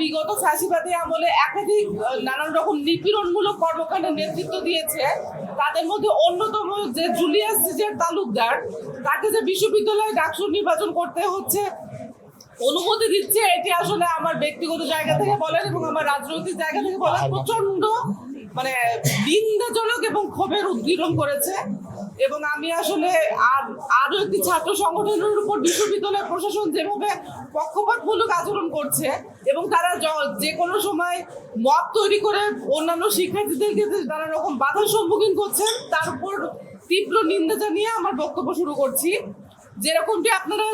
বিগত ফ্যাসিবাদী আমলে একাধিক নানান রকম নিপীড়নমূলক কর্মকাণ্ডের নেতৃত্ব দিয়েছে, তাদের মধ্যে অন্যতম যে জুলিয়াস সিজার তালুকদার, তাকে যে বিশ্ববিদ্যালয়ে ডাকসুর নির্বাচন করতে হচ্ছে অনুমতি দিচ্ছে, এটি আসলে আমার ব্যক্তিগত জায়গা থেকে বলেন এবং আমার রাজনৈতিক জায়গা থেকে বলেন প্রচন্ড নিন্দাজনক এবং ক্ষোভের উদ্গীরণ করেছে। এবং আমি আসলে আরো একটি ছাত্র সংগঠনের উপর বিশ্ববিদ্যালয় প্রশাসন যেভাবে পক্ষপাতমূলক আচরণ করছে এবং তারা যে কোনো সময় মত তৈরি করে অন্যান্য শিক্ষার্থীদেরকে নানা রকম বাধার সম্মুখীন করছেন, তার উপর তীব্র নিন্দা জানিয়ে আমার বক্তব্য শুরু করছি। যেরকমটি আপনারা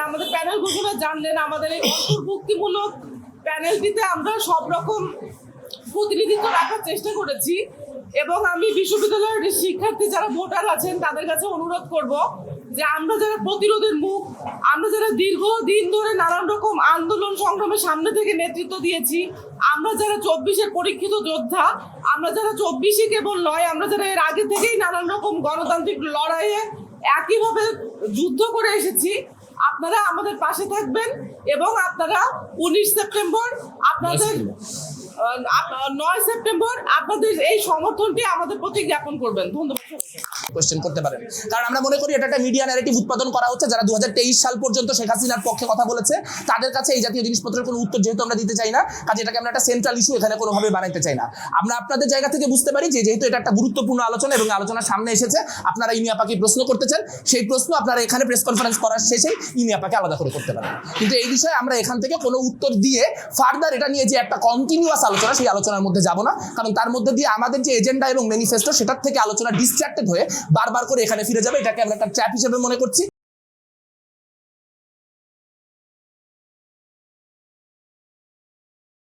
আমাদের প্যানেল ঘোষণা জানলেন, আমাদের এই অন্তর্ভুক্তিমূলক প্যানেলটিতে আমরা সব রকম প্রতিনিধিত্ব রাখার চেষ্টা করেছি এবং আমি বিশ্ববিদ্যালয়ের শিক্ষার্থী যারা ভোটার আছেন তাদের কাছে অনুরোধ করব যে আমরা যারা প্রতিরোধের মুখ, আমরা যারা দীর্ঘদিন ধরে নানান রকম আন্দোলন সংগ্রামের সামনে থেকে নেতৃত্ব দিয়েছি, আমরা যারা 24-এর পরীক্ষিত যোদ্ধা, আমরা যারা 24-ই কেবল নয়, আমরা যারা এর আগে থেকেই নানান রকম গণতান্ত্রিক লড়াইয়ে একইভাবে যুদ্ধ করে এসেছি, আপনারা আমাদের পাশে থাকবেন এবং আপনারা 19 সেপ্টেম্বর আপনাদের 9 সেপ্টেম্বর আপনাদের এই সমর্থনটি আমাদের প্রতি জ্ঞাপন করবেন। ধন্যবাদ। কোশ্চেন করতে পারেন, কারণ আমরা মনে করি এটা একটা মিডিয়া ন্যারেটিভ উৎপাদন করা হচ্ছে। যারা 2023 সাল পর্যন্ত শেখ হাসিনার পক্ষে কথা বলেছে তাদের কাছে এই জাতীয় জিনিসপত্রের কোনো উত্তর যেহেতু আমরা দিতে চাই না, কাজে এটাকে আমরা একটা সেন্ট্রাল ইস্যু এখানে কোনোভাবে বানাইতে চাই না। আমরা আপনাদের জায়গা থেকে বুঝতে পারি যে যেহেতু এটা একটা গুরুত্বপূর্ণ আলোচনা এবং আলোচনার সামনে এসেছে, আপনারা ইমি আপাকে প্রশ্ন করতে চান, সেই প্রশ্ন আপনারা এখানে প্রেস কনফারেন্স করার শেষে ইমি আপাকে আলাদা করে করতে পারেন। কিন্তু এই বিষয়ে আমরা এখান থেকে কোনো উত্তর দিয়ে ফার্দার এটা নিয়ে যে একটা কন্টিনিউয়াস আলোচনা, সেই আলোচনার মধ্যে যাব না, কারণ তার মধ্যে দিয়ে আমাদের যে এজেন্ডা এবং ম্যানিফেস্টো সেটার থেকে আলোচনা ডিস্ট্রাক্টেড হয়ে বারবার করে এখানে ফিরে যাবে। এটাকে আমরা একটা ট্র্যাপ হিসেবে মনে করছি।